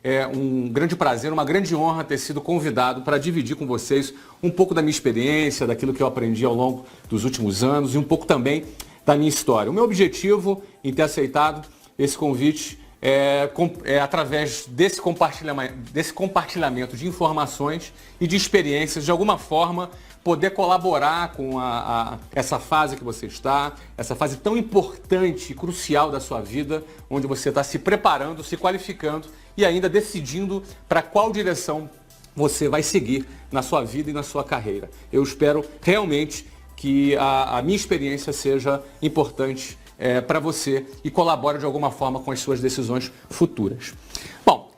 É um grande prazer, uma grande honra ter sido convidado para dividir com vocês um pouco da minha experiência, daquilo que eu aprendi ao longo dos últimos anos e um pouco também da minha história. O meu objetivo em ter aceitado esse convite é através desse compartilhamento de informações e de experiências, de alguma forma, poder colaborar com essa fase que você está, essa fase tão importante e crucial da sua vida, onde você está se preparando, se qualificando e ainda decidindo para qual direção você vai seguir na sua vida e na sua carreira. Eu espero realmente que a minha experiência seja importante para você e colabore de alguma forma com as suas decisões futuras. Bom,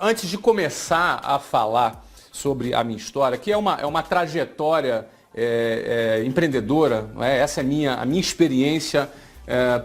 antes de começar a falar sobre a minha história, que é uma trajetória empreendedora, não é? Essa é a minha experiência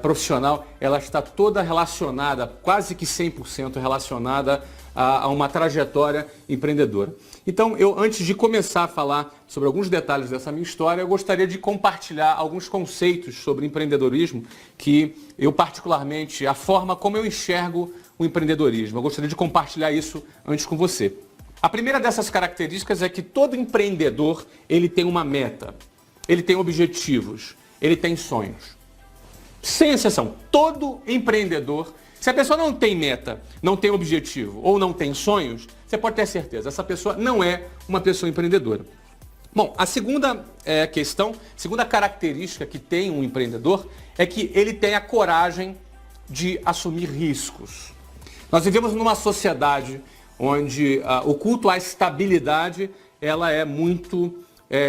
profissional, ela está toda relacionada, quase que 100% relacionada a uma trajetória empreendedora. Então, antes de começar a falar sobre alguns detalhes dessa minha história, eu gostaria de compartilhar alguns conceitos sobre empreendedorismo que eu particularmente, a forma como eu enxergo o empreendedorismo. Eu gostaria de compartilhar isso antes com você. A primeira dessas características é que todo empreendedor, ele tem uma meta, ele tem objetivos, ele tem sonhos. Sem exceção, todo empreendedor, se a pessoa não tem meta, não tem objetivo ou não tem sonhos, você pode ter certeza, essa pessoa não é uma pessoa empreendedora. Bom, a segunda segunda característica que tem um empreendedor é que ele tem a coragem de assumir riscos. Nós vivemos numa sociedade onde o culto à estabilidade ela é muito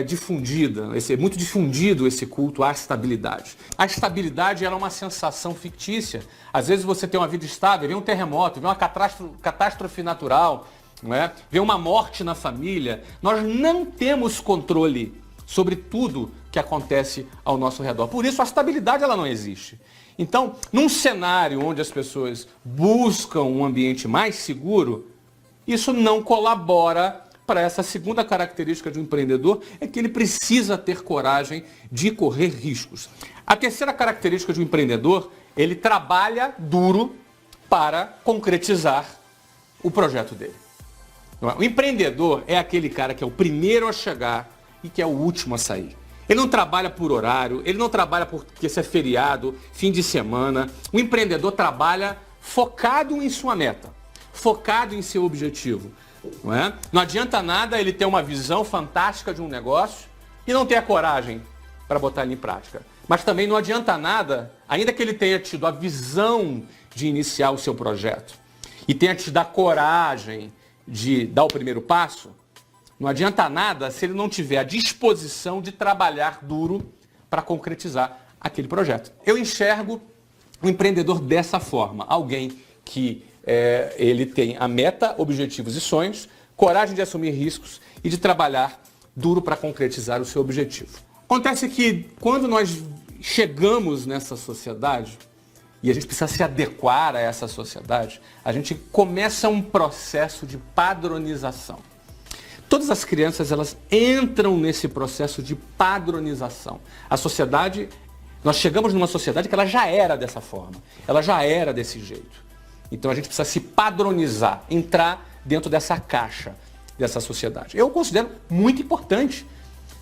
difundida, muito difundido esse culto à estabilidade. A estabilidade ela é uma sensação fictícia. Às vezes você tem uma vida estável, vem um terremoto, vem uma catástrofe natural, não é? Vem uma morte na família. Nós não temos controle sobre tudo que acontece ao nosso redor. Por isso a estabilidade ela não existe. Então, num cenário onde as pessoas buscam um ambiente mais seguro, isso não colabora para essa segunda característica de um empreendedor, é que ele precisa ter coragem de correr riscos. A terceira característica de um empreendedor, ele trabalha duro para concretizar o projeto dele. O empreendedor é aquele cara que é o primeiro a chegar e que é o último a sair. Ele não trabalha por horário, ele não trabalha porque isso é feriado, fim de semana. O empreendedor trabalha focado em sua meta, focado em seu objetivo. Não é? Não adianta nada ele ter uma visão fantástica de um negócio e não ter a coragem para botar ele em prática. Mas também não adianta nada, ainda que ele tenha tido a visão de iniciar o seu projeto e tenha tido a coragem de dar o primeiro passo, não adianta nada se ele não tiver a disposição de trabalhar duro para concretizar aquele projeto. Eu enxergo o empreendedor dessa forma, alguém que ele tem a meta, objetivos e sonhos, coragem de assumir riscos e de trabalhar duro para concretizar o seu objetivo. Acontece que quando nós chegamos nessa sociedade e a gente precisa se adequar a essa sociedade, a gente começa um processo de padronização. Todas as crianças elas entram nesse processo de padronização. A sociedade, nós chegamos numa sociedade que ela já era dessa forma, ela já era desse jeito. Então a gente precisa se padronizar, entrar dentro dessa caixa, dessa sociedade. Eu considero muito importante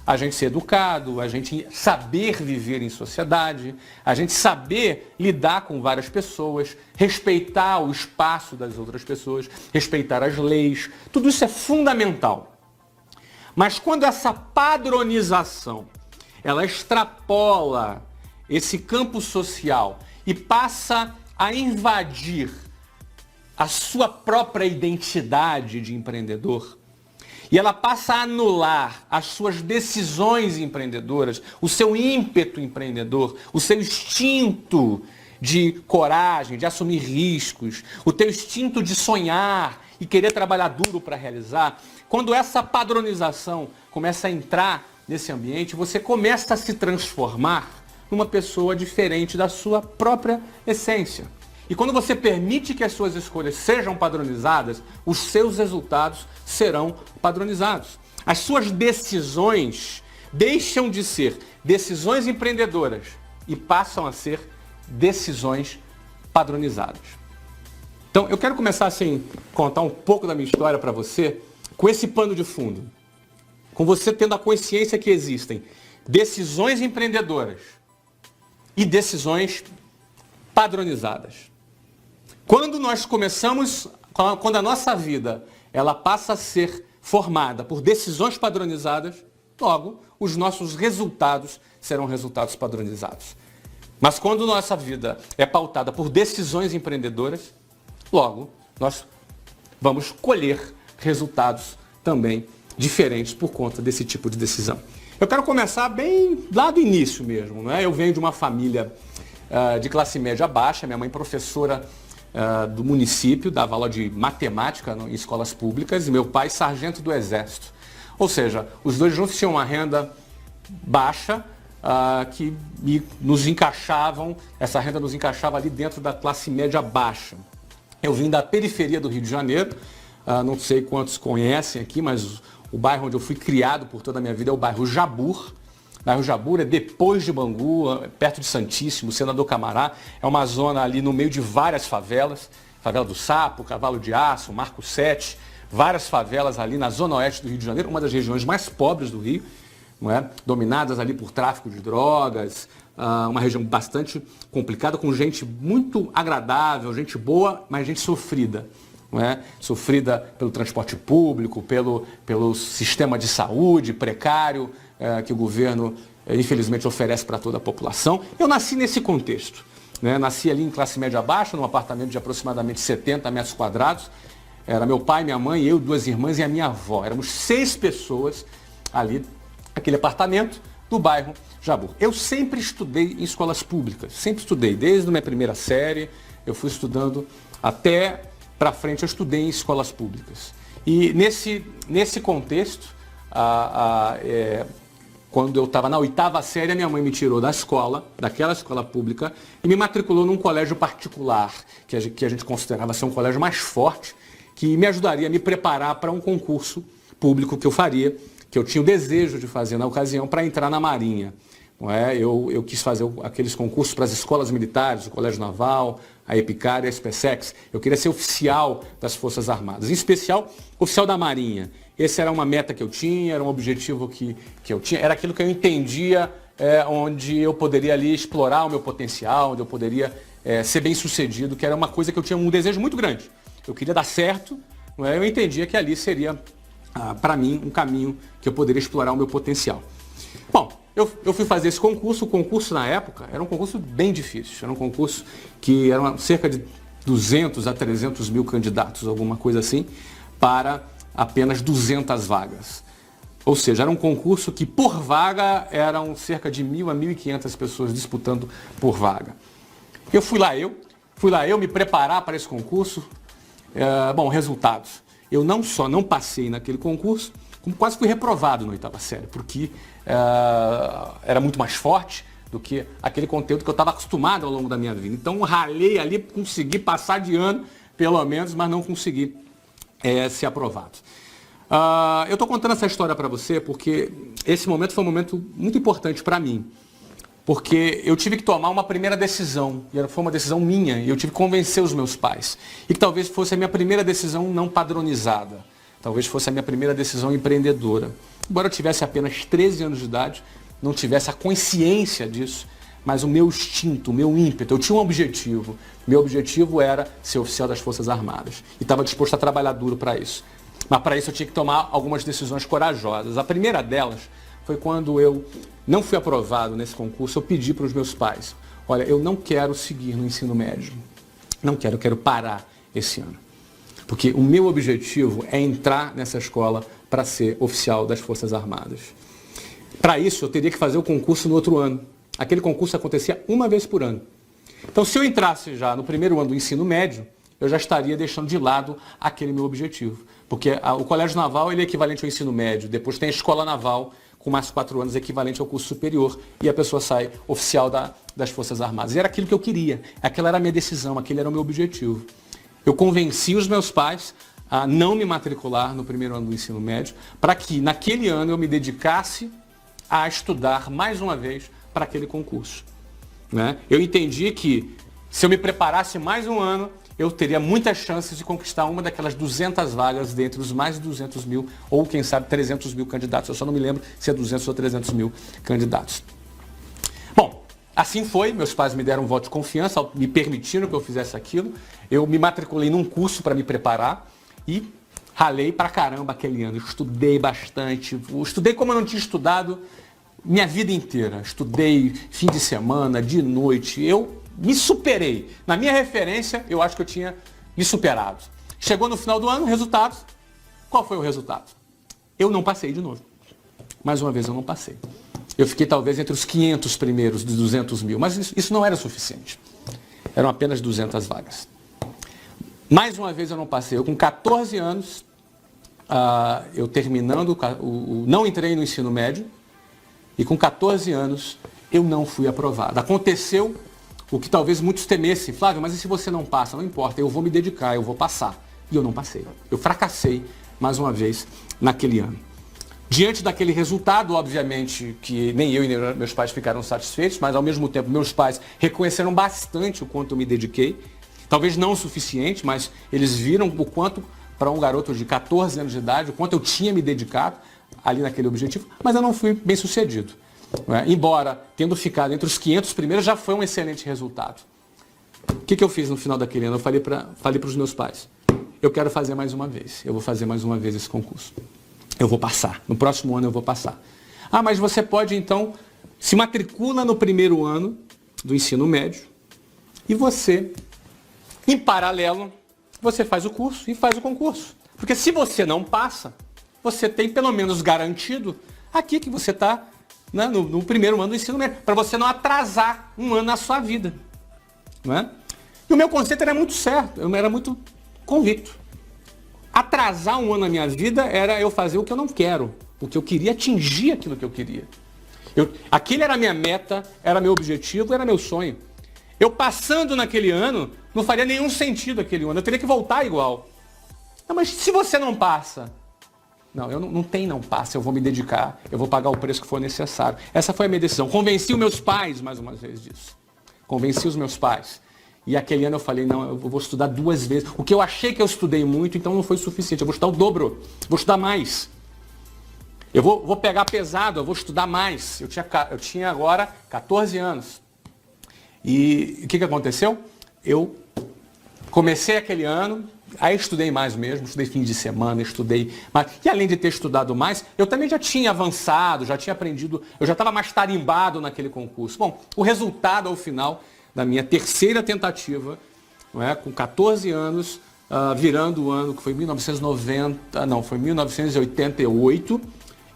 a gente ser educado, a gente saber viver em sociedade, a gente saber lidar com várias pessoas, respeitar o espaço das outras pessoas, respeitar as leis. Tudo isso é fundamental. Mas quando essa padronização, ela extrapola esse campo social e passa a invadir a sua própria identidade de empreendedor, e ela passa a anular as suas decisões empreendedoras, o seu ímpeto empreendedor, o seu instinto de coragem, de assumir riscos, o teu instinto de sonhar e querer trabalhar duro para realizar. Quando essa padronização começa a entrar nesse ambiente, você começa a se transformar numa pessoa diferente da sua própria essência. E quando você permite que as suas escolhas sejam padronizadas, os seus resultados serão padronizados. As suas decisões deixam de ser decisões empreendedoras e passam a ser decisões padronizadas. Então, eu quero começar assim, contar um pouco da minha história para você, com esse pano de fundo. Com você tendo a consciência que existem decisões empreendedoras e decisões padronizadas. Quando nós começamos, quando a nossa vida ela passa a ser formada por decisões padronizadas, logo os nossos resultados serão resultados padronizados. Mas quando nossa vida é pautada por decisões empreendedoras, logo nós vamos colher resultados também diferentes por conta desse tipo de decisão. Eu quero começar bem lá do início mesmo, não é? Eu venho de uma família de classe média baixa, minha mãe professora do município, dava aula de matemática em escolas públicas, e meu pai sargento do exército. Ou seja, os dois juntos tinham uma renda baixa que nos encaixavam, essa renda nos encaixava ali dentro da classe média baixa. Eu vim da periferia do Rio de Janeiro, não sei quantos conhecem aqui, mas o bairro onde eu fui criado por toda a minha vida é o bairro Jabur. O bairro Jabur é depois de Bangu, perto de Santíssimo, Senador Camará. É uma zona ali no meio de várias favelas. Favela do Sapo, Cavalo de Aço, Marco 7. Várias favelas ali na zona oeste do Rio de Janeiro, uma das regiões mais pobres do Rio, não é? Dominadas ali por tráfico de drogas. Uma região bastante complicada, com gente muito agradável, gente boa, mas gente sofrida. Não é? Sofrida pelo transporte público, pelo sistema de saúde precário que o governo, infelizmente, oferece para toda a população. Eu nasci nesse contexto. Né? Nasci ali em classe média baixa, num apartamento de aproximadamente 70 metros quadrados. Era meu pai, minha mãe, eu, 2 irmãs e a minha avó. Éramos 6 pessoas ali, naquele apartamento do bairro Jabur. Eu sempre estudei em escolas públicas, sempre estudei. Desde a minha primeira série, eu fui estudando até para frente, eu estudei em escolas públicas. E nesse contexto, quando eu estava na 8ª série, a minha mãe me tirou da escola, daquela escola pública, e me matriculou num colégio particular, que a gente considerava ser um colégio mais forte, que me ajudaria a me preparar para um concurso público que eu faria, que eu tinha o desejo de fazer na ocasião para entrar na Marinha. Não é? Eu quis fazer aqueles concursos para as escolas militares, o Colégio Naval, a EPICAR e a SPSEX. Eu queria ser oficial das Forças Armadas, em especial oficial da Marinha. Essa era uma meta que eu tinha, era um objetivo que eu tinha, era aquilo que eu entendia onde eu poderia ali explorar o meu potencial, onde eu poderia ser bem sucedido, que era uma coisa que eu tinha um desejo muito grande. Eu queria dar certo, não é? Eu entendia que ali seria, para mim, um caminho que eu poderia explorar o meu potencial. Bom, eu fui fazer esse concurso. O concurso na época era um concurso bem difícil. Era um concurso que eram cerca de 200 a 300 mil candidatos, alguma coisa assim, para apenas 200 vagas. Ou seja, era um concurso que por vaga eram cerca de 1.000 a 1.500 pessoas disputando por vaga. Eu fui lá eu me preparar para esse concurso. Bom, resultados. Eu não só não passei naquele concurso, como quase fui reprovado na 8ª série, porque era muito mais forte do que aquele conteúdo que eu estava acostumado ao longo da minha vida. Então, ralei ali, consegui passar de ano, pelo menos, mas não consegui ser aprovado. Eu estou contando essa história para você porque esse momento foi um momento muito importante para mim. Porque eu tive que tomar uma primeira decisão, e foi uma decisão minha, e eu tive que convencer os meus pais. E que talvez fosse a minha primeira decisão não padronizada, talvez fosse a minha primeira decisão empreendedora. Embora eu tivesse apenas 13 anos de idade, não tivesse a consciência disso, mas o meu instinto, o meu ímpeto, eu tinha um objetivo. Meu objetivo era ser oficial das Forças Armadas, e estava disposto a trabalhar duro para isso. Mas para isso eu tinha que tomar algumas decisões corajosas. A primeira delas foi quando eu não fui aprovado nesse concurso. Eu pedi para os meus pais: olha, eu não quero seguir no ensino médio. Não quero, eu quero parar esse ano. Porque o meu objetivo é entrar nessa escola para ser oficial das Forças Armadas. Para isso, eu teria que fazer o concurso no outro ano. Aquele concurso acontecia uma vez por ano. Então, se eu entrasse já no primeiro ano do ensino médio, eu já estaria deixando de lado aquele meu objetivo. Porque o Colégio Naval ele é equivalente ao ensino médio. Depois tem a Escola Naval, com mais 4 anos, equivalente ao curso superior, e a pessoa sai oficial das Forças Armadas. E era aquilo que eu queria, aquela era a minha decisão, aquele era o meu objetivo. Eu convenci os meus pais a não me matricular no primeiro ano do ensino médio, para que naquele ano eu me dedicasse a estudar mais uma vez para aquele concurso. Né? Eu entendi que se eu me preparasse mais um ano, eu teria muitas chances de conquistar uma daquelas 200 vagas dentre os mais de 200 mil, ou quem sabe 300 mil candidatos. Eu só não me lembro se é 200 ou 300 mil candidatos. Bom, assim foi, meus pais me deram um voto de confiança, me permitiram que eu fizesse aquilo. Eu me matriculei num curso para me preparar e ralei pra caramba aquele ano. Estudei bastante, estudei como eu não tinha estudado minha vida inteira. Estudei fim de semana, de noite, eu me superei. Na minha referência, eu acho que eu tinha me superado. Chegou no final do ano, resultado. Qual foi o resultado? Eu não passei de novo. Mais uma vez eu não passei. Eu fiquei talvez entre os 500 primeiros de 200 mil, mas isso não era suficiente. Eram apenas 200 vagas. Mais uma vez eu não passei. Eu com 14 anos, eu terminando, não entrei no ensino médio, e com 14 anos eu não fui aprovado. Aconteceu o que talvez muitos temessem. Flávio, mas e se você não passa? Não importa, eu vou me dedicar, eu vou passar. E eu não passei. Eu fracassei mais uma vez naquele ano. Diante daquele resultado, obviamente, que nem eu e nem meus pais ficaram satisfeitos, mas ao mesmo tempo meus pais reconheceram bastante o quanto eu me dediquei. Talvez não o suficiente, mas eles viram o quanto, para um garoto de 14 anos de idade, o quanto eu tinha me dedicado ali naquele objetivo, mas eu não fui bem sucedido. Embora tendo ficado entre os 500 primeiros, já foi um excelente resultado. O que eu fiz no final daquele ano? Eu falei para os meus pais, eu quero fazer mais uma vez, eu vou fazer mais uma vez esse concurso. Eu vou passar, no próximo ano eu vou passar. Ah, mas você pode então, se matricula no primeiro ano do ensino médio e você, em paralelo, você faz o curso e faz o concurso. Porque se você não passa, você tem pelo menos garantido aqui que você está, né, no primeiro ano do ensino médio, para você não atrasar um ano na sua vida. Não é? E o meu conceito era muito certo, eu era muito convicto. Atrasar um ano na minha vida era eu fazer o que eu não quero, porque eu queria atingir aquilo que eu queria. Aquele era a minha meta, era meu objetivo, era meu sonho. Eu passando naquele ano, não faria nenhum sentido aquele ano, eu teria que voltar igual. Não, mas se você não passa? Não, eu não passa, eu vou me dedicar, eu vou pagar o preço que for necessário. Essa foi a minha decisão. Convenci os meus pais, mais uma vez, disso. Convenci os meus pais. E aquele ano eu falei, não, eu vou estudar 2 vezes. O que eu achei que eu estudei muito, então não foi suficiente. Eu vou estudar o dobro, vou estudar mais. Eu vou pegar pesado, eu vou estudar mais. Eu tinha agora 14 anos. E o que aconteceu? Eu comecei aquele ano, aí estudei mais mesmo, estudei fim de semana, estudei mais. E além de ter estudado mais, eu também já tinha avançado, já tinha aprendido, eu já estava mais tarimbado naquele concurso. Bom, o resultado ao final da minha terceira tentativa, não é, com 14 anos, virando o ano que foi 1988,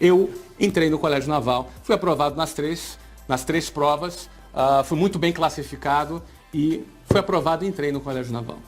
eu entrei no Colégio Naval, fui aprovado nas três provas, fui muito bem classificado e fui aprovado e entrei no Colégio Naval.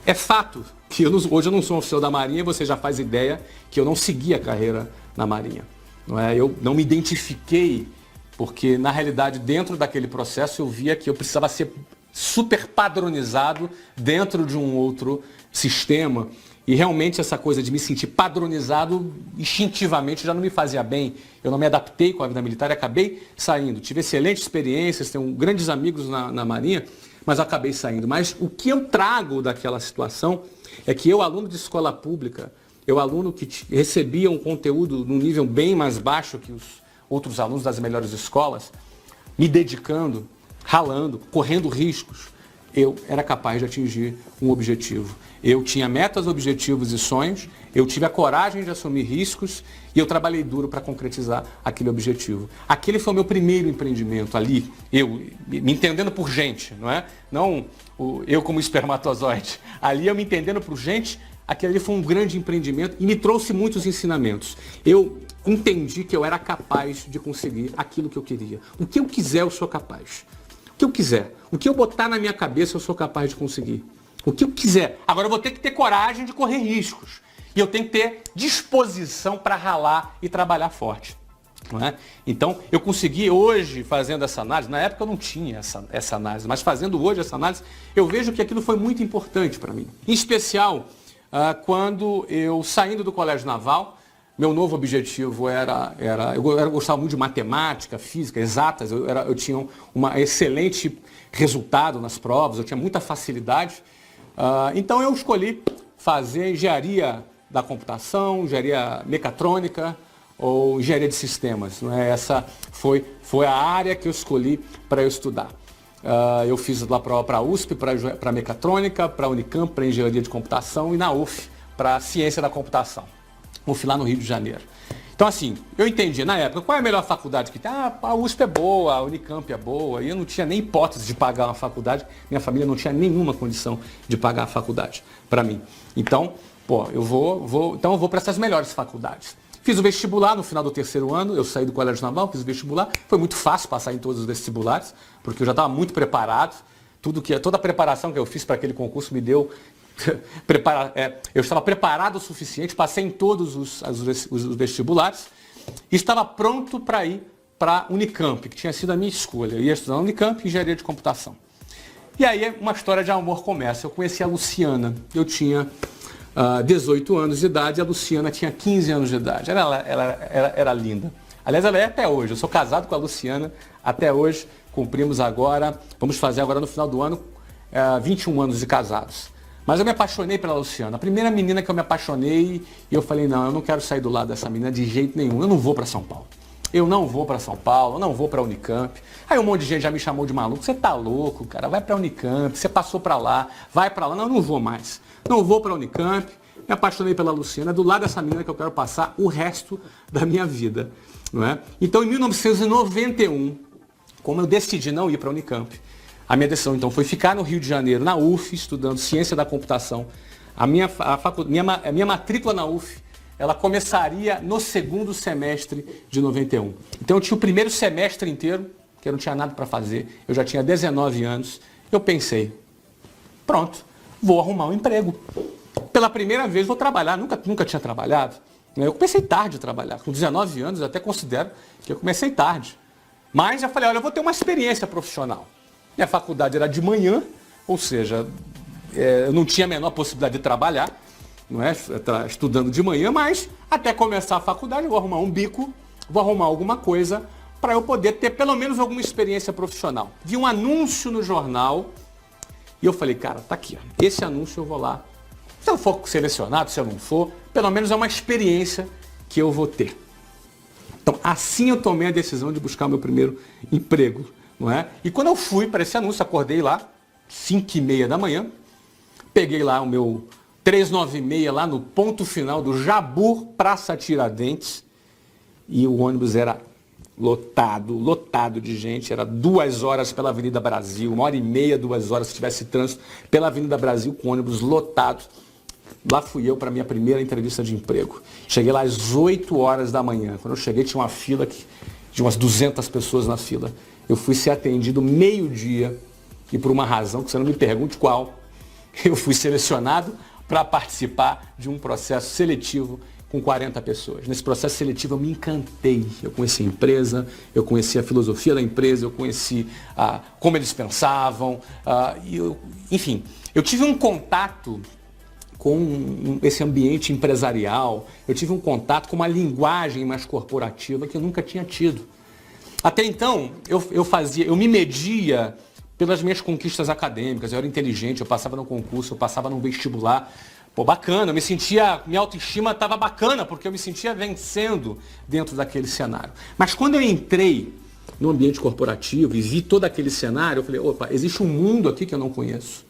É fato que hoje eu não sou um oficial da Marinha, você já faz ideia que eu não segui a carreira na Marinha. Não é? Eu não me identifiquei, porque na realidade dentro daquele processo eu via que eu precisava ser super padronizado dentro de um outro sistema. E realmente essa coisa de me sentir padronizado instintivamente já não me fazia bem. Eu não me adaptei com a vida militar e acabei saindo. Tive excelentes experiências, tenho grandes amigos na Marinha, mas acabei saindo. Mas o que eu trago daquela situação é que eu, aluno de escola pública, eu, aluno que recebia um conteúdo num nível bem mais baixo que os outros alunos das melhores escolas, me dedicando, ralando, correndo riscos, eu era capaz de atingir um objetivo. Eu tinha metas, objetivos e sonhos, eu tive a coragem de assumir riscos e eu trabalhei duro para concretizar aquele objetivo. Aquele foi o meu primeiro empreendimento ali, eu me entendendo por gente, não é? Não eu como espermatozoide. Ali eu me entendendo por gente, aquele ali foi um grande empreendimento e me trouxe muitos ensinamentos. Eu entendi que eu era capaz de conseguir aquilo que eu queria. O que eu quiser, eu sou capaz. O que eu quiser. O que eu botar na minha cabeça, eu sou capaz de conseguir. O que eu quiser. Agora eu vou ter que ter coragem de correr riscos. E eu tenho que ter disposição para ralar e trabalhar forte. Não é? Então, eu consegui hoje, fazendo essa análise, na época eu não tinha essa análise, mas fazendo hoje essa análise, eu vejo que aquilo foi muito importante para mim. Em especial, quando eu, saindo do Colégio Naval, meu novo objetivo eu gostava muito de matemática, física, exatas, eu tinha um excelente resultado nas provas, eu tinha muita facilidade. Então eu escolhi fazer engenharia da computação, engenharia mecatrônica ou engenharia de sistemas. Não é? Essa foi a área que eu escolhi para eu estudar. Eu fiz lá para a USP, para mecatrônica, para a Unicamp, para engenharia de computação e na UF, para ciência da computação. UF lá no Rio de Janeiro. Então assim, eu entendi na época qual é a melhor faculdade que tem. A USP é boa, a Unicamp é boa, e eu não tinha nem hipótese de pagar uma faculdade, minha família não tinha nenhuma condição de pagar a faculdade para mim. Então, eu vou para essas melhores faculdades. Fiz o vestibular no final do terceiro ano, eu saí do Colégio Naval, fiz o vestibular, foi muito fácil passar em todos os vestibulares, porque eu já estava muito preparado, toda a preparação que eu fiz para aquele concurso me deu eu estava preparado o suficiente, passei em todos os vestibulares e estava pronto para ir para a Unicamp, que tinha sido a minha escolha. Eu ia estudar na Unicamp, engenharia de computação. E aí uma história de amor começa. Eu conheci a Luciana, eu tinha 18 anos de idade, a Luciana tinha 15 anos de idade. Ela era linda. Aliás, ela é até hoje. Eu sou casado com a Luciana até hoje. Cumprimos agora, vamos fazer agora no final do ano, 21 anos de casados. Mas eu me apaixonei pela Luciana. A primeira menina que eu me apaixonei, e eu falei, não, eu não quero sair do lado dessa menina de jeito nenhum. Eu não vou para São Paulo. Eu não vou para São Paulo, eu não vou para a Unicamp. Aí um monte de gente já me chamou de maluco. Você tá louco, cara, vai para a Unicamp, você passou para lá, vai para lá. Não, eu não vou mais. Não vou para a Unicamp. Me apaixonei pela Luciana, é do lado dessa menina que eu quero passar o resto da minha vida. Não é? Então, em 1991, como eu decidi não ir para a Unicamp, a minha decisão, então, foi ficar no Rio de Janeiro, na UF, estudando ciência da computação. A minha matrícula na UF, ela começaria no segundo semestre de 91. Então, eu tinha o primeiro semestre inteiro, que eu não tinha nada para fazer. Eu já tinha 19 anos. Eu pensei, pronto, vou arrumar um emprego. Pela primeira vez, vou trabalhar. Nunca tinha trabalhado. Eu comecei tarde a trabalhar. Com 19 anos, eu até considero que eu comecei tarde. Mas eu falei, olha, eu vou ter uma experiência profissional. Minha faculdade era de manhã, ou seja, eu não tinha a menor possibilidade de trabalhar, não é? Estudando de manhã, mas até começar a faculdade eu vou arrumar um bico, vou arrumar alguma coisa para eu poder ter pelo menos alguma experiência profissional. Vi um anúncio no jornal e eu falei, cara, tá aqui, ó, esse anúncio eu vou lá. Se eu for selecionado, se eu não for, pelo menos é uma experiência que eu vou ter. Então, assim eu tomei a decisão de buscar o meu primeiro emprego. Não é? E quando eu fui para esse anúncio, acordei lá, 5h30 da manhã, peguei lá o meu 396 lá no ponto final do Jabur, Praça Tiradentes, e o ônibus era lotado de gente, era 2 horas pela Avenida Brasil, 1h30, 2 horas se tivesse trânsito pela Avenida Brasil com ônibus lotado. Lá fui eu para a minha primeira entrevista de emprego. Cheguei lá às 8 horas da manhã. Quando eu cheguei tinha uma fila de umas 200 pessoas na fila. Eu fui ser atendido meio-dia e por uma razão que você não me pergunte qual, eu fui selecionado para participar de um processo seletivo com 40 pessoas. Nesse processo seletivo eu me encantei. Eu conheci a empresa, eu conheci a filosofia da empresa, eu conheci como eles pensavam. Enfim, eu tive um contato com esse ambiente empresarial, eu tive um contato com uma linguagem mais corporativa que eu nunca tinha tido. Até então, eu me media pelas minhas conquistas acadêmicas, eu era inteligente, eu passava no concurso, eu passava no vestibular. Pô, bacana, minha autoestima estava bacana, porque eu me sentia vencendo dentro daquele cenário. Mas quando eu entrei no ambiente corporativo e vi todo aquele cenário, eu falei, opa, existe um mundo aqui que eu não conheço.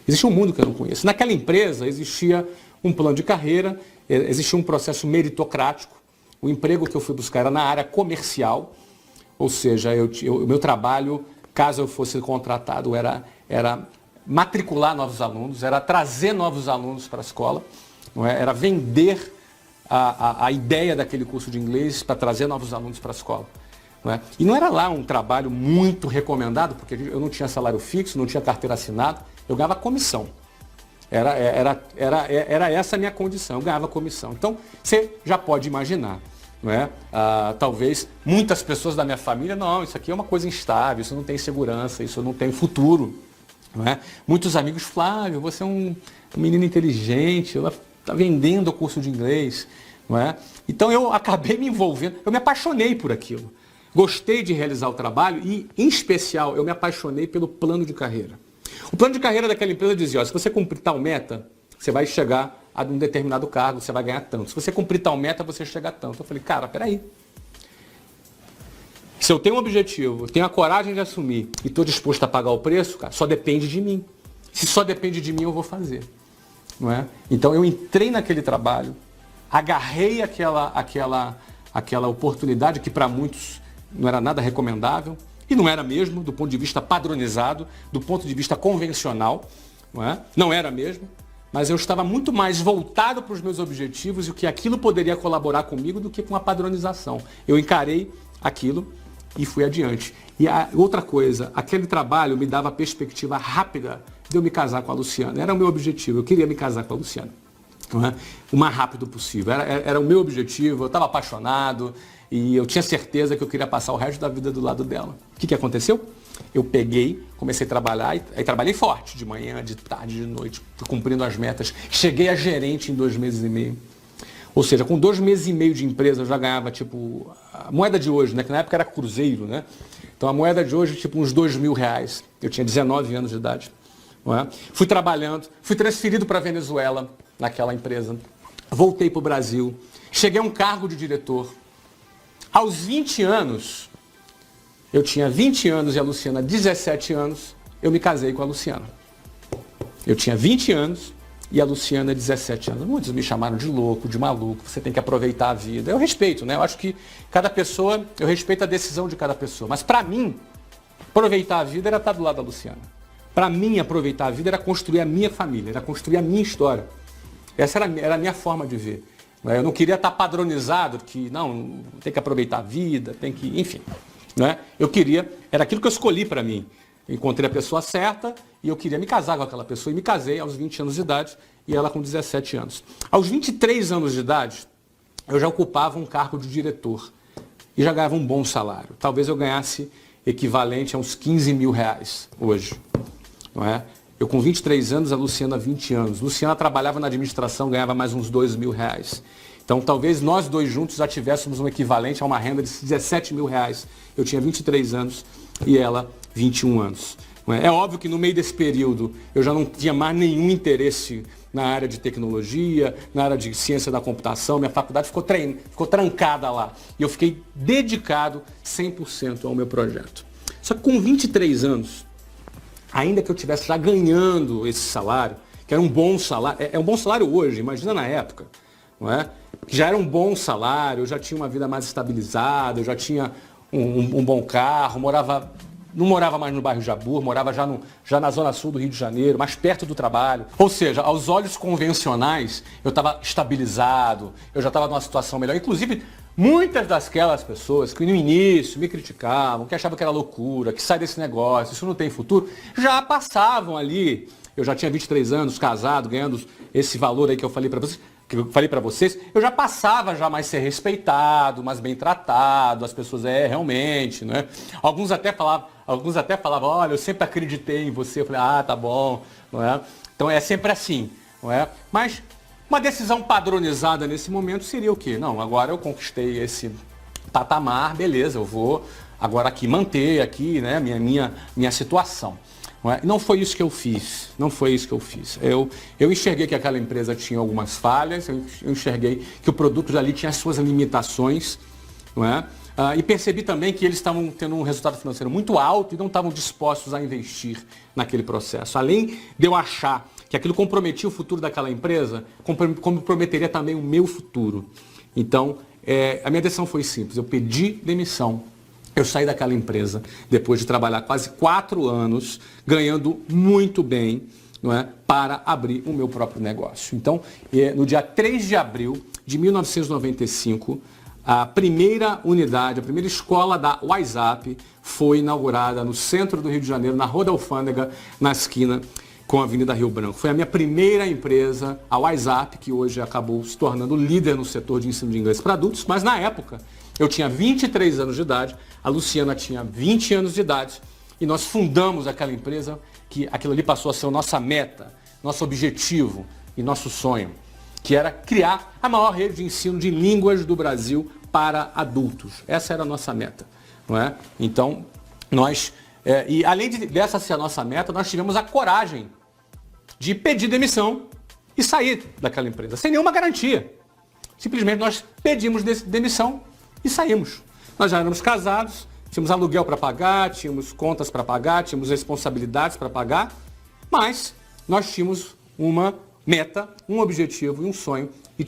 Existe um mundo que eu não conheço. Naquela empresa existia um plano de carreira, existia um processo meritocrático. O emprego que eu fui buscar era na área comercial, ou seja, o meu trabalho, caso eu fosse contratado, era matricular novos alunos, era trazer novos alunos para a escola, não é? Era vender a ideia daquele curso de inglês para trazer novos alunos para a escola. Não é? E não era lá um trabalho muito recomendado, porque eu não tinha salário fixo, não tinha carteira assinada, eu ganhava comissão. Era essa a minha condição, eu ganhava comissão. Então, você já pode imaginar. Não é? Talvez muitas pessoas da minha família, não, isso aqui é uma coisa instável, isso não tem segurança, isso não tem futuro. Não é? Muitos amigos, Flávio, você é um menino inteligente, ela está vendendo o curso de inglês. Não é? Então eu acabei me envolvendo, eu me apaixonei por aquilo. Gostei de realizar o trabalho e, em especial, eu me apaixonei pelo plano de carreira. O plano de carreira daquela empresa dizia, ó, se você cumprir tal meta, você vai chegar a um determinado cargo, você vai ganhar tanto. Se você cumprir tal meta, você chega a tanto. Eu falei, cara, peraí. Se eu tenho um objetivo, tenho a coragem de assumir e estou disposto a pagar o preço, cara, só depende de mim. Se só depende de mim, eu vou fazer. Não é? Então eu entrei naquele trabalho, agarrei aquela oportunidade que para muitos não era nada recomendável, e não era mesmo, do ponto de vista padronizado, do ponto de vista convencional, não era mesmo, mas eu estava muito mais voltado para os meus objetivos e o que aquilo poderia colaborar comigo do que com a padronização. Eu encarei aquilo e fui adiante. E a outra coisa, aquele trabalho me dava a perspectiva rápida de eu me casar com a Luciana. Era o meu objetivo, eu queria me casar com a Luciana. O mais rápido possível. Era o meu objetivo, eu estava apaixonado e eu tinha certeza que eu queria passar o resto da vida do lado dela. O que aconteceu? Eu peguei, comecei a trabalhar, e trabalhei forte, de manhã, de tarde, de noite, cumprindo as metas. Cheguei a gerente em 2 meses e meio. Ou seja, com 2 meses e meio de empresa eu já ganhava, tipo, a moeda de hoje, né? Que na época era cruzeiro, né? Então a moeda de hoje, tipo, uns R$2.000. Eu tinha 19 anos de idade. Fui trabalhando, fui transferido para a Venezuela, naquela empresa. Voltei para o Brasil, cheguei a um cargo de diretor. Aos 20 anos, eu tinha 20 anos e a Luciana 17 anos, eu me casei com a Luciana. Eu tinha 20 anos e a Luciana 17 anos. Muitos me chamaram de louco, de maluco, você tem que aproveitar a vida. Eu respeito, né? Eu acho que cada pessoa, eu respeito a decisão de cada pessoa. Mas para mim, aproveitar a vida era estar do lado da Luciana. Para mim, aproveitar a vida era construir a minha família, era construir a minha história. Essa era a minha forma de ver. Eu não queria estar padronizado, que não, tem que aproveitar a vida, tem que, enfim. Eu queria, era aquilo que eu escolhi para mim. Encontrei a pessoa certa e eu queria me casar com aquela pessoa. E me casei aos 20 anos de idade e ela com 17 anos. Aos 23 anos de idade, eu já ocupava um cargo de diretor e já ganhava um bom salário. Talvez eu ganhasse equivalente a uns R$15.000 hoje. Eu com 23 anos, a Luciana 20 anos. Luciana trabalhava na administração, ganhava mais uns R$2.000. Então talvez nós dois juntos já tivéssemos um equivalente a uma renda de R$17.000. Eu tinha 23 anos e ela 21 anos. É óbvio que no meio desse período eu já não tinha mais nenhum interesse na área de tecnologia, na área de ciência da computação. Minha faculdade ficou trancada lá. E eu fiquei dedicado 100% ao meu projeto. Só que com 23 anos, ainda que eu estivesse já ganhando esse salário, que era um bom salário, é um bom salário hoje, imagina na época, não é? Que já era um bom salário, eu já tinha uma vida mais estabilizada, eu já tinha um bom carro, não morava mais no bairro Jabur, morava já na zona sul do Rio de Janeiro, mais perto do trabalho. Ou seja, aos olhos convencionais, eu estava estabilizado, eu já estava numa situação melhor. Inclusive, muitas daquelas pessoas que no início me criticavam, que achavam que era loucura, que sai desse negócio, isso não tem futuro, já passavam ali. Eu já tinha 23 anos, casado, ganhando esse valor aí que eu falei para vocês, eu já passava já mais ser respeitado, mais bem tratado, as pessoas, realmente, né? Alguns até falavam, olha, eu sempre acreditei em você. Eu falei, tá bom, não é? Então é sempre assim, não é? Mas uma decisão padronizada nesse momento seria o quê? Não, agora eu conquistei esse patamar, beleza, eu vou agora aqui manter aqui, né, minha situação. Não foi isso que eu fiz, não foi isso que eu fiz. Eu enxerguei que aquela empresa tinha algumas falhas, eu enxerguei que o produto ali tinha as suas limitações, não é? E percebi também que eles estavam tendo um resultado financeiro muito alto e não estavam dispostos a investir naquele processo. Além de eu achar que aquilo comprometia o futuro daquela empresa, comprometeria também o meu futuro. Então, a minha decisão foi simples, eu pedi demissão. Eu saí daquela empresa depois de trabalhar quase 4 anos, ganhando muito bem, não é, para abrir o meu próprio negócio. Então, no dia 3 de abril de 1995, a primeira unidade, a primeira escola da WhatsApp foi inaugurada no centro do Rio de Janeiro, na Rua da Alfândega, na esquina com a Avenida Rio Branco. Foi a minha primeira empresa, a WhatsApp, que hoje acabou se tornando líder no setor de ensino de inglês para adultos, mas na época eu tinha 23 anos de idade, a Luciana tinha 20 anos de idade e nós fundamos aquela empresa que aquilo ali passou a ser a nossa meta, nosso objetivo e nosso sonho, que era criar a maior rede de ensino de línguas do Brasil para adultos. Essa era a nossa meta, não é? Então, nós E além dessa ser a nossa meta, nós tivemos a coragem de pedir demissão e sair daquela empresa, sem nenhuma garantia. Simplesmente nós pedimos demissão e saímos. Nós já éramos casados, tínhamos aluguel para pagar, tínhamos contas para pagar, tínhamos responsabilidades para pagar, mas nós tínhamos uma meta, um objetivo e um sonho e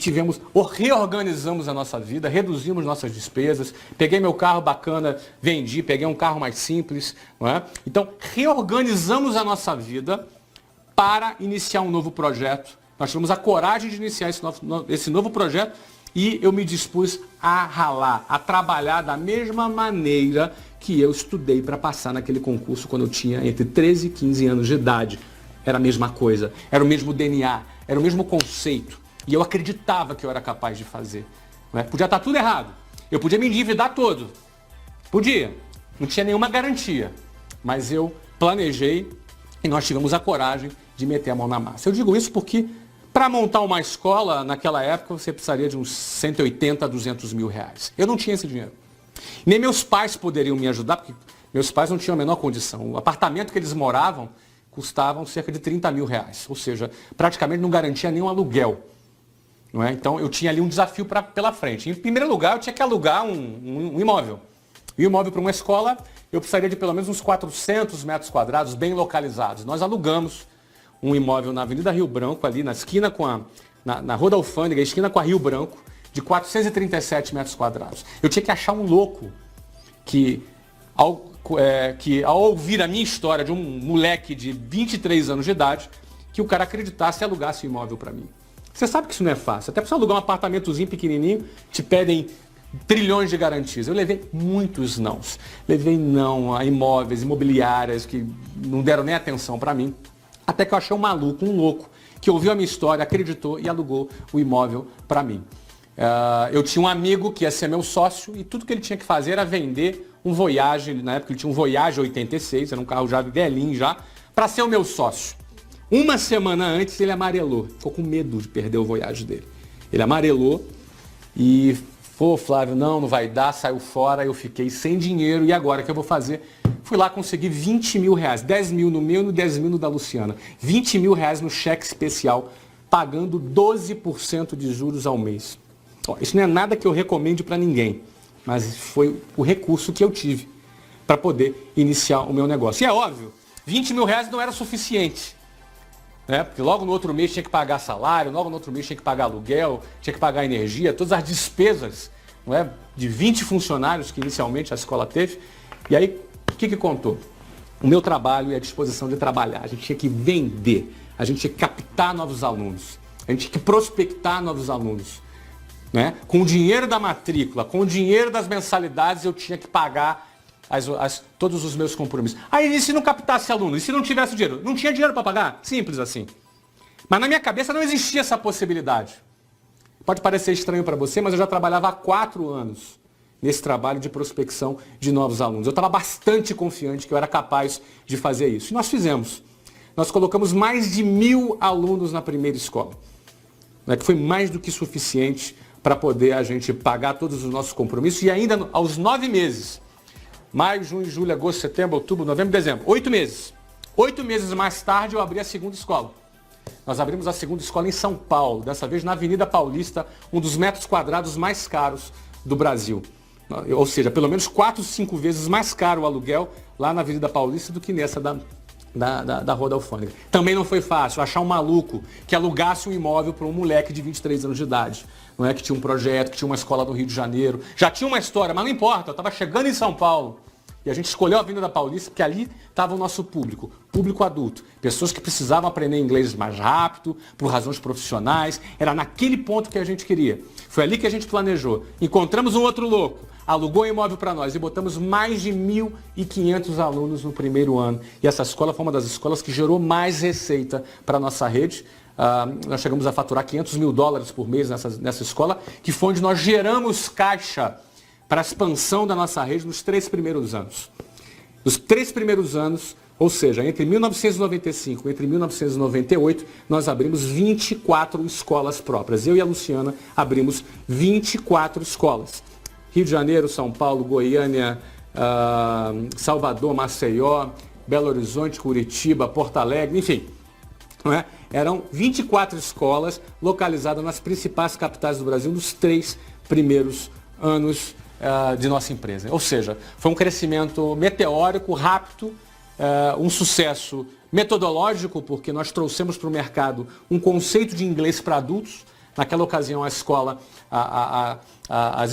reorganizamos a nossa vida, reduzimos nossas despesas, peguei meu carro bacana, vendi, peguei um carro mais simples, não é? Então, reorganizamos a nossa vida para iniciar um novo projeto. Nós tivemos a coragem de iniciar esse novo projeto e eu me dispus a ralar, a trabalhar da mesma maneira que eu estudei para passar naquele concurso quando eu tinha entre 13 e 15 anos de idade. Era a mesma coisa, era o mesmo DNA, era o mesmo conceito. E eu acreditava que eu era capaz de fazer. Não é? Podia estar tudo errado. Eu podia me endividar todo. Podia. Não tinha nenhuma garantia. Mas eu planejei e nós tivemos a coragem de meter a mão na massa. Eu digo isso porque para montar uma escola, naquela época, você precisaria de uns 180 a 200 mil reais. Eu não tinha esse dinheiro. Nem meus pais poderiam me ajudar, porque meus pais não tinham a menor condição. O apartamento que eles moravam custavam cerca de 30 mil reais. Ou seja, praticamente não garantia nenhum aluguel. Não é? Então eu tinha ali um desafio pela frente. Em primeiro lugar, eu tinha que alugar um imóvel. E o imóvel para uma escola, eu precisaria de pelo menos uns 400 metros quadrados bem localizados. Nós alugamos um imóvel na Avenida Rio Branco, ali na esquina na Rua da Alfândega, esquina com a Rio Branco, de 437 metros quadrados. Eu tinha que achar um louco que ao ouvir a minha história de um moleque de 23 anos de idade, que o cara acreditasse e alugasse o imóvel para mim. Você sabe que isso não é fácil. Até para você alugar um apartamentozinho pequenininho, te pedem trilhões de garantias. Eu levei muitos nãos. Levei não a imóveis, imobiliárias que não deram nem atenção para mim. Até que eu achei um maluco, um louco, que ouviu a minha história, acreditou e alugou o imóvel para mim. Eu tinha um amigo que ia ser meu sócio e tudo que ele tinha que fazer era vender um Voyage. Na época ele tinha um Voyage 86, era um carro já velhinho já, para ser o meu sócio. Uma semana antes ele amarelou, ficou com medo de perder o Voyage dele. Ele amarelou e falou, Flávio, não vai dar, saiu fora, eu fiquei sem dinheiro e agora o que eu vou fazer? Fui lá conseguir 20 mil reais, 10 mil no meu e 10 mil no da Luciana. 20 mil reais no cheque especial, pagando 12% de juros ao mês. Isso não é nada que eu recomende para ninguém, mas foi o recurso que eu tive para poder iniciar o meu negócio. E é óbvio, 20 mil reais não era suficiente. Porque logo no outro mês tinha que pagar salário, logo no outro mês tinha que pagar aluguel, tinha que pagar energia, todas as despesas, de 20 funcionários que inicialmente a escola teve. E aí, o que contou? O meu trabalho e a disposição de trabalhar. A gente tinha que vender, a gente tinha que captar novos alunos, a gente tinha que prospectar novos alunos. Com o dinheiro da matrícula, com o dinheiro das mensalidades, eu tinha que pagar todos os meus compromissos. Aí, e se não captasse aluno? E se não tivesse dinheiro? Não tinha dinheiro para pagar? Simples assim. Mas na minha cabeça não existia essa possibilidade. Pode parecer estranho para você, mas eu já trabalhava há 4 anos nesse trabalho de prospecção de novos alunos. Eu estava bastante confiante que eu era capaz de fazer isso. E nós fizemos. Nós colocamos mais de 1.000 alunos na primeira escola. Que foi mais do que suficiente para poder a gente pagar todos os nossos compromissos. E ainda aos 9 meses... Maio, junho, julho, agosto, setembro, outubro, novembro, dezembro. 8 meses. 8 meses mais tarde eu abri a segunda escola. Nós abrimos a segunda escola em São Paulo, dessa vez na Avenida Paulista, um dos metros quadrados mais caros do Brasil. Ou seja, pelo menos 4, 5 vezes mais caro o aluguel lá na Avenida Paulista do que nessa da Rua da Alfândega. Também não foi fácil achar um maluco que alugasse um imóvel para um moleque de 23 anos de idade. Que tinha um projeto, que tinha uma escola no Rio de Janeiro. Já tinha uma história, mas não importa, eu estava chegando em São Paulo. E a gente escolheu a Avenida Paulista porque ali estava o nosso público adulto. Pessoas que precisavam aprender inglês mais rápido, por razões profissionais. Era naquele ponto que a gente queria. Foi ali que a gente planejou. Encontramos um outro louco, alugou um imóvel para nós e botamos mais de 1.500 alunos no primeiro ano. E essa escola foi uma das escolas que gerou mais receita para a nossa rede. Nós chegamos a faturar $500 mil por mês nessa escola, que foi onde nós geramos caixa para a expansão da nossa rede nos 3 primeiros anos. Nos 3 primeiros anos, ou seja, entre 1995 e entre 1998, nós abrimos 24 escolas próprias. Eu e a Luciana abrimos 24 escolas. Rio de Janeiro, São Paulo, Goiânia, Salvador, Maceió, Belo Horizonte, Curitiba, Porto Alegre, enfim. Não é? Eram 24 escolas localizadas nas principais capitais do Brasil nos 3 primeiros anos de nossa empresa. Ou seja, foi um crescimento meteórico, rápido, um sucesso metodológico, porque nós trouxemos para o mercado um conceito de inglês para adultos. Naquela ocasião, as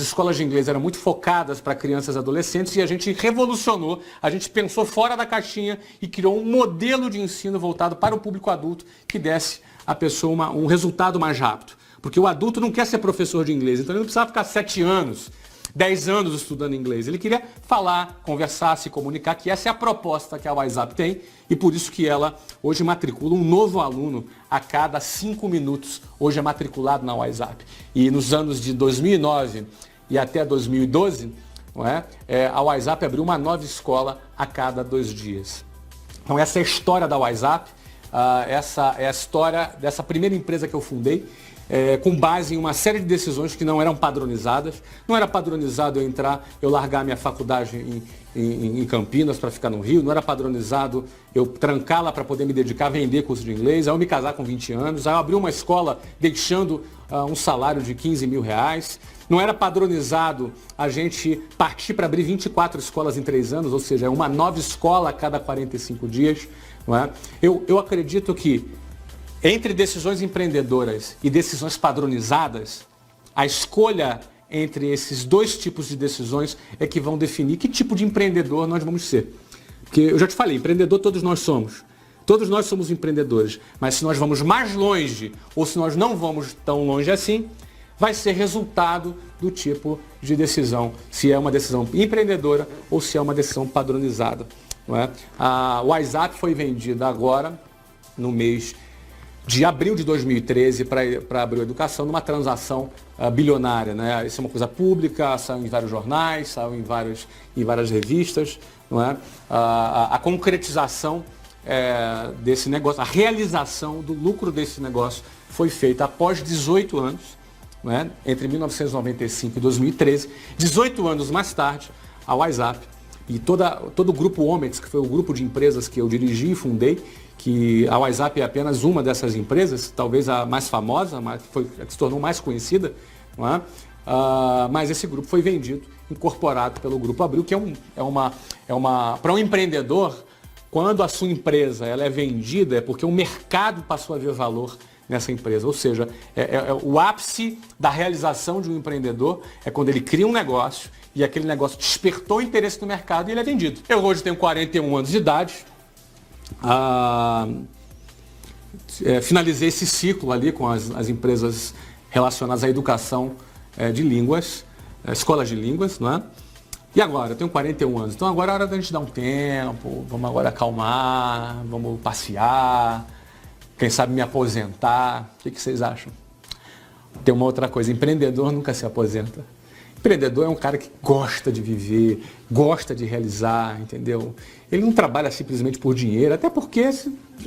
escolas de inglês eram muito focadas para crianças e adolescentes e a gente revolucionou, a gente pensou fora da caixinha e criou um modelo de ensino voltado para o público adulto que desse à pessoa um resultado mais rápido. Porque o adulto não quer ser professor de inglês, então ele não precisava ficar 7 anos, 10 anos estudando inglês. Ele queria falar, conversar, se comunicar, que essa é a proposta que a WhatsApp tem e por isso que ela hoje matricula um novo aluno a cada 5 minutos. Hoje é matriculado na WhatsApp. E nos anos de 2009 e até 2012, não é? A WhatsApp abriu uma nova escola a cada 2 dias. Então essa é a história da WhatsApp, essa é a história dessa primeira empresa que eu fundei. Com base em uma série de decisões que não eram padronizadas. Não era padronizado eu largar minha faculdade em Campinas para ficar no Rio, não era padronizado eu trancá-la para poder me dedicar a vender curso de inglês, aí eu me casar com 20 anos, aí eu abri uma escola deixando um salário de 15 mil reais. Não era padronizado a gente partir para abrir 24 escolas em 3 anos, ou seja, uma nova escola a cada 45 dias. Não é? Eu acredito que entre decisões empreendedoras e decisões padronizadas, a escolha entre esses 2 tipos de decisões é que vão definir que tipo de empreendedor nós vamos ser. Porque eu já te falei, empreendedor todos nós somos. Todos nós somos empreendedores. Mas se nós vamos mais longe ou se nós não vamos tão longe assim, vai ser resultado do tipo de decisão. Se é uma decisão empreendedora ou se é uma decisão padronizada. Não é? A WhatsApp foi vendida agora, no mês de abril de 2013 para Abril Educação, numa transação bilionária. Né? Isso é uma coisa pública, saiu em vários jornais, saiu em várias revistas. Não é? A concretização desse negócio, a realização do lucro desse negócio foi feita após 18 anos, não é? Entre 1995 e 2013. 18 anos mais tarde, a WhatsApp e todo o grupo Omets, que foi o grupo de empresas que eu dirigi e fundei, que a WhatsApp é apenas uma dessas empresas, talvez a mais famosa, a que se tornou mais conhecida, não é? Mas esse grupo foi vendido, incorporado pelo Grupo Abril, que para um empreendedor, quando a sua empresa ela é vendida, é porque o mercado passou a ver valor nessa empresa. Ou seja, o ápice da realização de um empreendedor é quando ele cria um negócio e aquele negócio despertou interesse no mercado e ele é vendido. Eu hoje tenho 41 anos de idade. Finalizei esse ciclo ali com as empresas relacionadas à educação de línguas, escolas de línguas, não é? E agora? Eu tenho 41 anos, então agora é hora da gente dar um tempo, vamos agora acalmar, vamos passear, quem sabe me aposentar. O que vocês acham? Tem uma outra coisa, empreendedor nunca se aposenta. Empreendedor é um cara que gosta de viver, gosta de realizar, entendeu? Ele não trabalha simplesmente por dinheiro, até porque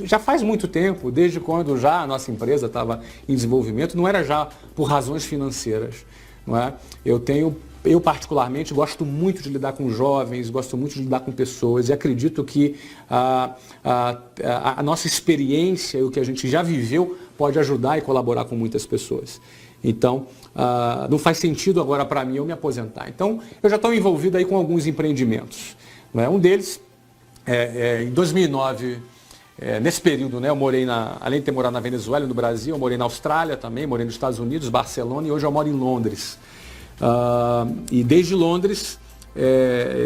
já faz muito tempo, desde quando já a nossa empresa estava em desenvolvimento, não era já por razões financeiras, não é? Eu particularmente gosto muito de lidar com jovens, gosto muito de lidar com pessoas e acredito que a nossa experiência e o que a gente já viveu pode ajudar e colaborar com muitas pessoas. Então, não faz sentido agora para mim eu me aposentar. Então, eu já estou envolvido aí com alguns empreendimentos. Não é? Um deles, em 2009, nesse período, né, eu morei, além de ter morado na Venezuela, no Brasil, eu morei na Austrália também, morei nos Estados Unidos, Barcelona, e hoje eu moro em Londres. E desde Londres,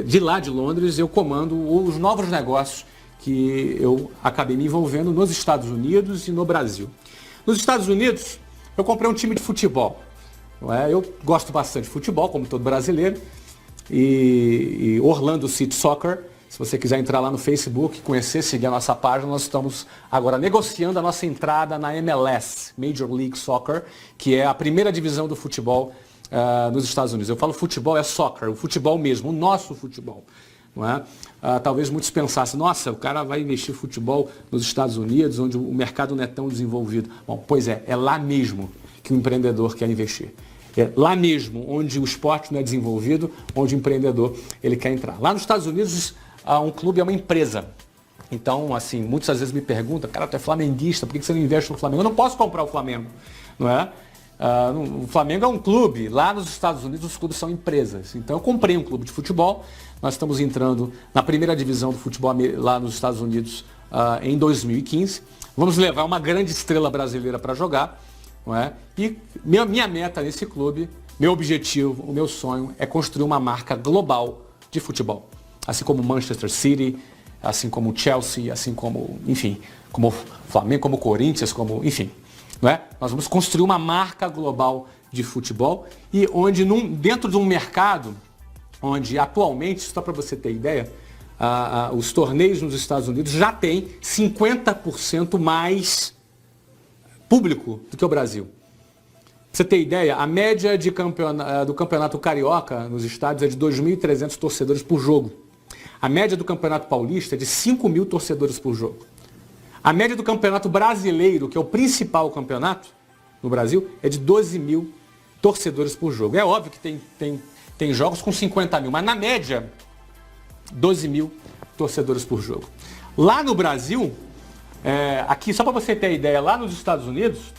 de lá de Londres, eu comando os novos negócios que eu acabei me envolvendo nos Estados Unidos e no Brasil. Nos Estados Unidos, eu comprei um time de futebol. Não é? Eu gosto bastante de futebol, como todo brasileiro. E Orlando City Soccer, se você quiser entrar lá no Facebook, conhecer, seguir a nossa página, nós estamos agora negociando a nossa entrada na MLS, Major League Soccer, que é a primeira divisão do futebol nos Estados Unidos. Eu falo futebol, é soccer, o futebol mesmo, o nosso futebol. Não é? Talvez muitos pensassem, nossa, o cara vai investir em futebol nos Estados Unidos, onde o mercado não é tão desenvolvido. Bom, pois é lá mesmo que o empreendedor quer investir. É lá mesmo, onde o esporte não é desenvolvido, onde o empreendedor ele quer entrar. Lá nos Estados Unidos, um clube é uma empresa. Então, assim, muitas vezes me perguntam, cara, tu é flamenguista, por que você não investe no Flamengo? Eu não posso comprar o Flamengo, não é? O Flamengo é um clube. Lá nos Estados Unidos, os clubes são empresas. Então, eu comprei um clube de futebol. Nós estamos entrando na primeira divisão do futebol lá nos Estados Unidos em 2015. Vamos levar uma grande estrela brasileira para jogar. Não é? E minha meta nesse clube, meu objetivo, o meu sonho é construir uma marca global de futebol. Assim como Manchester City, assim como Chelsea, assim como, enfim, como Flamengo, como Corinthians, como, enfim. Não é? Nós vamos construir uma marca global de futebol e onde dentro de um mercado onde atualmente, só para você ter ideia, os torneios nos Estados Unidos já têm 50% mais público do que o Brasil. Pra você ter ideia, a média do campeonato carioca nos estádios é de 2.300 torcedores por jogo. A média do campeonato paulista é de 5.000 torcedores por jogo. A média do campeonato brasileiro, que é o principal campeonato no Brasil, é de 12.000 torcedores por jogo. É óbvio que tem jogos com 50.000, mas na média, 12.000 torcedores por jogo. Lá no Brasil, aqui, só para você ter ideia, lá nos Estados Unidos,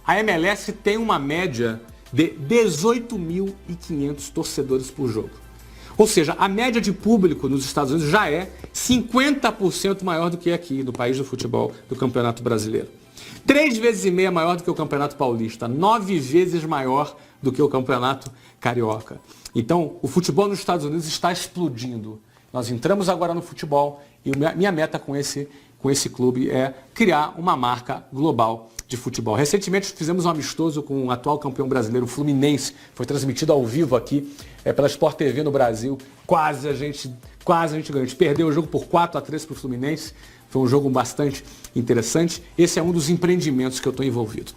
a MLS tem uma média de 18.500 torcedores por jogo. Ou seja, a média de público nos Estados Unidos já é 50% maior do que aqui, no país do futebol, do Campeonato Brasileiro. 3,5 vezes maior do que o Campeonato Paulista, 9 vezes maior do que o Campeonato Carioca. Então, o futebol nos Estados Unidos está explodindo. Nós entramos agora no futebol e minha meta com esse clube é criar uma marca global de futebol. Recentemente fizemos um amistoso com o atual campeão brasileiro, o Fluminense. Foi transmitido ao vivo aqui pela Sport TV no Brasil. Quase a gente ganhou. A gente perdeu o jogo por 4-3 para o Fluminense. Foi um jogo bastante interessante. Esse é um dos empreendimentos que eu estou envolvido.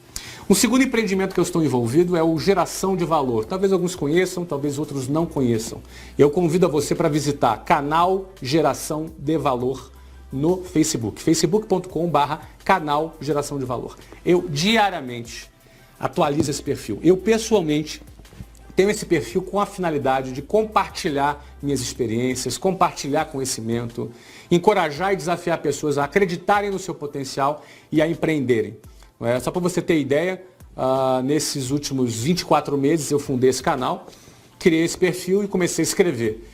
Um segundo empreendimento que eu estou envolvido é o Geração de Valor. Talvez alguns conheçam, talvez outros não conheçam. Eu convido a você para visitar canal Geração de Valor no Facebook, facebook.com/canal Geração de Valor. Eu diariamente atualizo esse perfil. Eu pessoalmente tenho esse perfil com a finalidade de compartilhar minhas experiências, compartilhar conhecimento, encorajar e desafiar pessoas a acreditarem no seu potencial e a empreenderem. Só para você ter ideia, nesses últimos 24 meses eu fundei esse canal, criei esse perfil e comecei a escrever.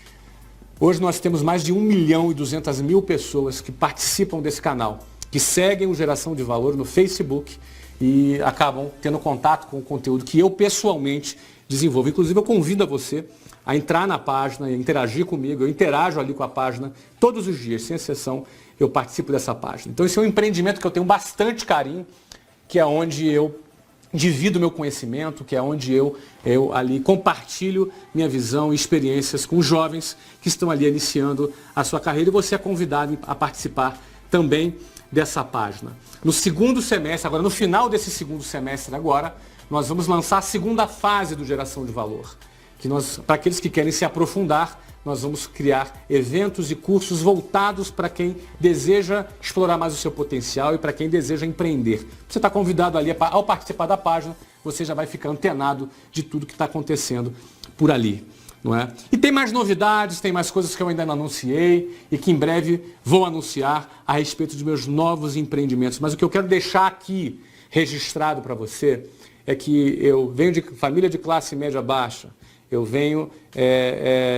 Hoje nós temos mais de 1.200.000 pessoas que participam desse canal, que seguem o Geração de Valor no Facebook e acabam tendo contato com o conteúdo que eu pessoalmente desenvolvo. Inclusive eu convido a você a entrar na página e interagir comigo. Eu interajo ali com a página todos os dias, sem exceção, eu participo dessa página. Então esse é um empreendimento que eu tenho bastante carinho, que é onde eu divido meu conhecimento, que é onde eu ali compartilho minha visão e experiências com jovens que estão ali iniciando a sua carreira, e você é convidado a participar também dessa página. No segundo semestre, agora no final desse segundo semestre agora, nós vamos lançar a segunda fase do Geração de Valor, que para aqueles que querem se aprofundar, nós vamos criar eventos e cursos voltados para quem deseja explorar mais o seu potencial e para quem deseja empreender. Você está convidado ali, ao participar da página, você já vai ficar antenado de tudo que está acontecendo por ali. Não é? E tem mais novidades, tem mais coisas que eu ainda não anunciei e que em breve vou anunciar a respeito dos meus novos empreendimentos. Mas o que eu quero deixar aqui registrado para você é que eu venho de família de classe média baixa, eu venho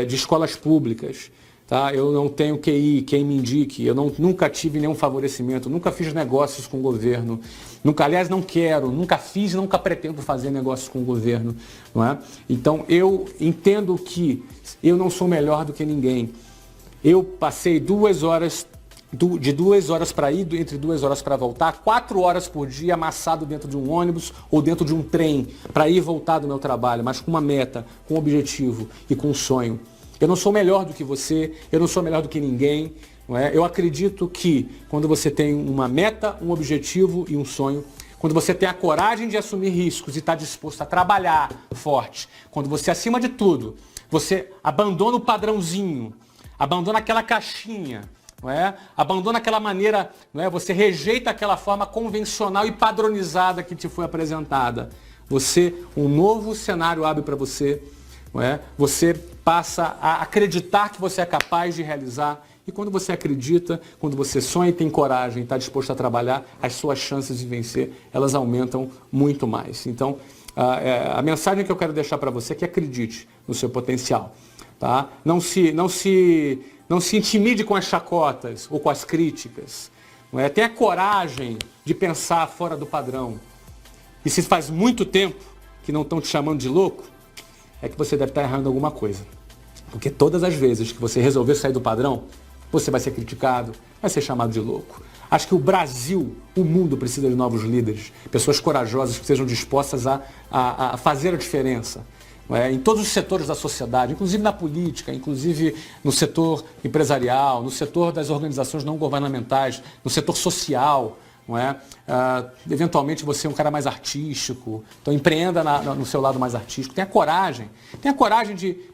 de escolas públicas, tá? Eu não tenho QI, quem me indique, eu nunca tive nenhum favorecimento, nunca fiz negócios com o governo, aliás, não quero, nunca fiz, nunca pretendo fazer negócios com o governo, não é? Então, eu entendo que eu não sou melhor do que ninguém. Eu passei 2 horas, de 2 horas para ir, entre 2 horas para voltar, 4 horas por dia amassado dentro de um ônibus ou dentro de um trem, para ir e voltar do meu trabalho, mas com uma meta, com um objetivo e com um sonho. Eu não sou melhor do que você, eu não sou melhor do que ninguém. Não é? Eu acredito que quando você tem uma meta, um objetivo e um sonho, quando você tem a coragem de assumir riscos e está disposto a trabalhar forte, quando você, acima de tudo, você abandona o padrãozinho, abandona aquela caixinha, não é? Abandona aquela maneira, não é? Você rejeita aquela forma convencional e padronizada que te foi apresentada. Um novo cenário abre para você, não é? Você passa a acreditar que você é capaz de realizar. E quando você acredita, quando você sonha e tem coragem, está disposto a trabalhar, as suas chances de vencer, elas aumentam muito mais. Então, a mensagem que eu quero deixar para você é que acredite no seu potencial. Tá? Não se intimide com as chacotas ou com as críticas. Não é? Tenha coragem de pensar fora do padrão. E se faz muito tempo que não estão te chamando de louco, é que você deve estar errando alguma coisa. Porque todas as vezes que você resolver sair do padrão, você vai ser criticado, vai ser chamado de louco. Acho que o Brasil, o mundo precisa de novos líderes, pessoas corajosas que sejam dispostas a fazer a diferença. Em todos os setores da sociedade, inclusive na política, inclusive no setor empresarial, no setor das organizações não governamentais, no setor social. Não é? Eventualmente você é um cara mais artístico, então empreenda no seu lado mais artístico. Tenha coragem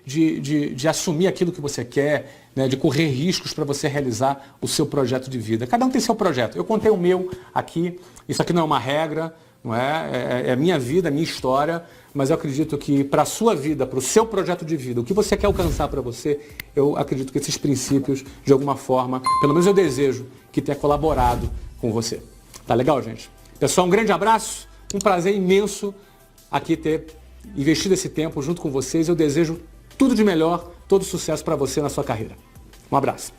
de assumir aquilo que você quer, né? De correr riscos para você realizar o seu projeto de vida. Cada um tem seu projeto. Eu contei o meu aqui, isso aqui não é uma regra, não é? É a minha vida, a minha história, mas eu acredito que para a sua vida, para o seu projeto de vida, o que você quer alcançar para você, eu acredito que esses princípios, de alguma forma, pelo menos eu desejo que tenha colaborado com você. Tá legal, gente? Pessoal, um grande abraço, um prazer imenso aqui ter investido esse tempo junto com vocês. Eu desejo tudo de melhor, todo sucesso para você na sua carreira. Um abraço.